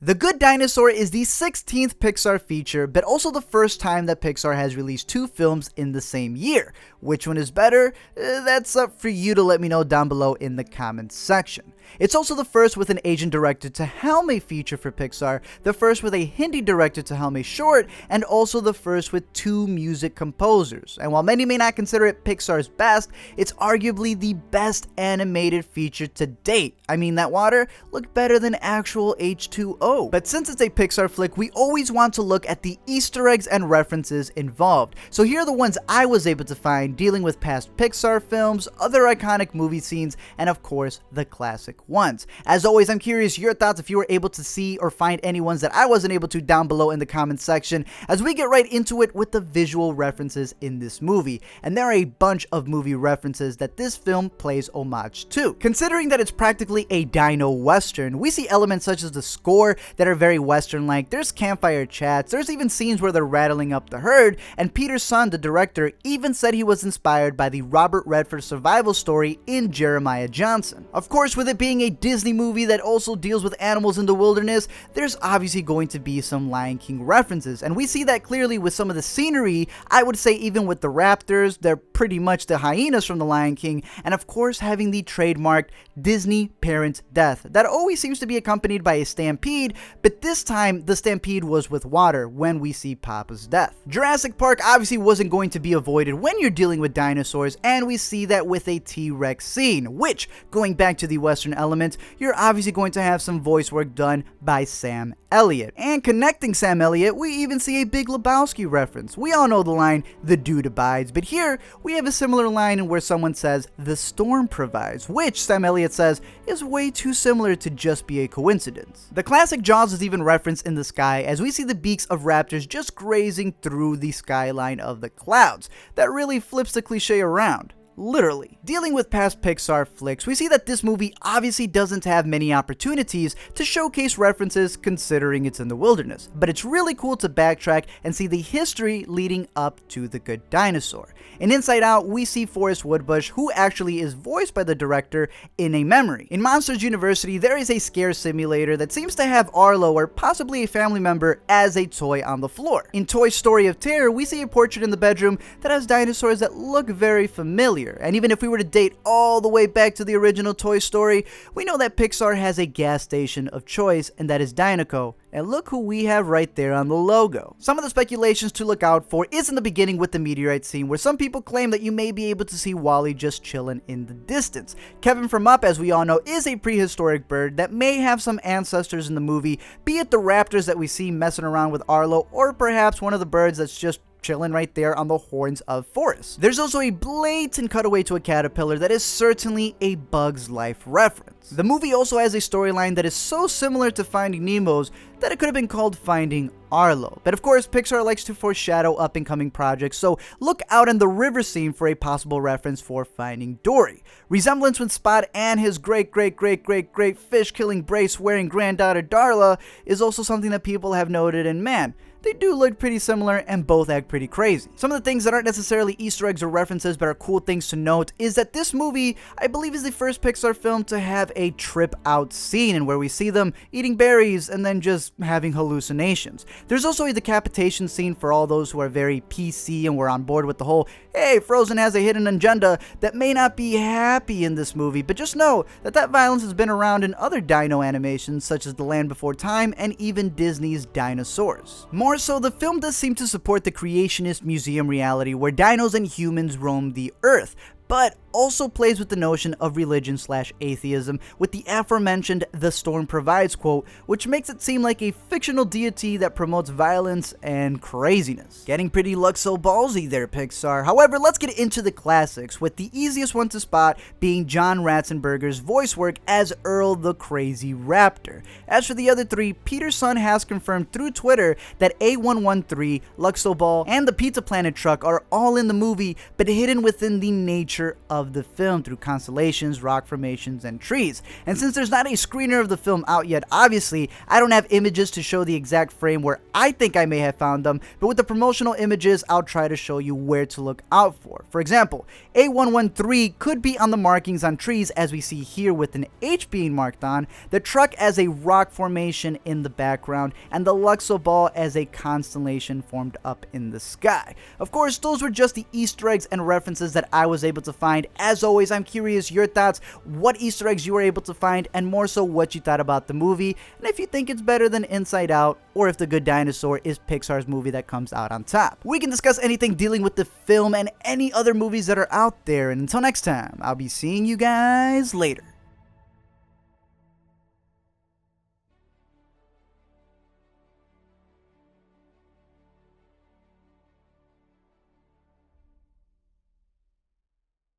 The Good Dinosaur is the 16th Pixar feature, but also the first time that Pixar has released two films in the same year. Which one is better? That's up for you to let me know down below in the comments section. It's also the first with an Asian director-to-helm feature for Pixar, the first with a Hindi director-to-helm short, and also the first with two music composers. And while many may not consider it Pixar's best, it's arguably the best animated feature to date. I mean, that water looked better than actual H2O. But since it's a Pixar flick, we always want to look at the Easter eggs and references involved. So here are the ones I was able to find dealing with past Pixar films, other iconic movie scenes, and of course, the classic ones. As always, I'm curious your thoughts if you were able to see or find any ones that I wasn't able to down below in the comments section as we get right into it with the visual references in this movie. And there are a bunch of movie references that this film plays homage to. Considering that it's practically a dino western, we see elements such as the score that are very western-like, there's campfire chats, there's even scenes where they're rattling up the herd, and Peter Sun, the director, even said he was inspired by the Robert Redford survival story in Jeremiah Johnson. Of course, with it being a Disney movie that also deals with animals in the wilderness, there's obviously going to be some Lion King references, and we see that clearly with some of the scenery. I would say even with the raptors, they're pretty much the hyenas from the Lion King, and of course having the trademarked Disney parent death that always seems to be accompanied by a stampede, but this time the stampede was with water when we see Papa's death. Jurassic Park obviously wasn't going to be avoided when you're dealing with dinosaurs, and we see that with a T-Rex scene, which, going back to the Western element, you're obviously going to have some voice work done by Sam Elliott. And connecting Sam Elliott, we even see a Big Lebowski reference. We all know the line, "The dude abides," but here we have a similar line in where someone says, "The storm provides," which Sam Elliott says is way too similar to just be a coincidence. The classic Jaws is even referenced in the sky as we see the beaks of raptors just grazing through the skyline of the clouds. That really flips the cliche around. Literally. Dealing with past Pixar flicks, we see that this movie obviously doesn't have many opportunities to showcase references considering it's in the wilderness, but it's really cool to backtrack and see the history leading up to The Good Dinosaur. In Inside Out, we see Forrest Woodbush, who actually is voiced by the director, in a memory. In Monsters University, there is a scare simulator that seems to have Arlo, or possibly a family member, as a toy on the floor. In Toy Story of Terror, we see a portrait in the bedroom that has dinosaurs that look very familiar. And even if we were to date all the way back to the original Toy Story, we know that Pixar has a gas station of choice, and that is Dinoco. And look who we have right there on the logo. Some of the speculations to look out for is in the beginning with the meteorite scene, where some people claim that you may be able to see Wall-E just chilling in the distance. Kevin from Up, as we all know, is a prehistoric bird that may have some ancestors in the movie, be it the raptors that we see messing around with Arlo, or perhaps one of the birds that's just chilling right there on the horns of Forrest. There's also a blatant cutaway to a caterpillar that is certainly a Bug's Life reference. The movie also has a storyline that is so similar to Finding Nemo's that it could have been called Finding Arlo. But of course, Pixar likes to foreshadow up-and-coming projects, so look out in the river scene for a possible reference for Finding Dory. Resemblance with Spot and his great fish-killing brace-wearing granddaughter Darla is also something that people have noted, and man, they do look pretty similar and both act pretty crazy. Some of the things that aren't necessarily Easter eggs or references but are cool things to note is that this movie, I believe, is the first Pixar film to have a trip out scene and where we see them eating berries and then just having hallucinations. There's also a decapitation scene for all those who are very PC and were on board with the whole, hey, Frozen has a hidden agenda, that may not be happy in this movie, but just know that that violence has been around in other dino animations such as The Land Before Time and even Disney's Dinosaurs. More so, the film does seem to support the creationist museum reality where dinos and humans roam the earth, but also plays with the notion of religion/atheism with the aforementioned "the storm provides" quote, which makes it seem like a fictional deity that promotes violence and craziness. Getting pretty luxo ballsy there, Pixar. However, let's get into the classics, with the easiest one to spot being John Ratzenberger's voice work as Earl the Crazy Raptor. As for the other three, Peter Sun has confirmed through Twitter that A113, Luxo Ball, and the Pizza Planet truck are all in the movie, but hidden within the nature nature of the film through constellations, rock formations, and trees. And since there's not a screener of the film out yet, obviously, I don't have images to show the exact frame where I think I may have found them, but with the promotional images, I'll try to show you where to look out for. For example, A113 could be on the markings on trees, as we see here with an H being marked on, the truck as a rock formation in the background, and the Luxo ball as a constellation formed up in the sky. Of course, those were just the Easter eggs and references that I was able to find. As always, I'm curious your thoughts, what Easter eggs you were able to find, and more so what you thought about the movie, and if you think it's better than Inside Out, or if The Good Dinosaur is Pixar's movie that comes out on top. We can discuss anything dealing with the film and any other movies that are out there, and until next time, I'll be seeing you guys later.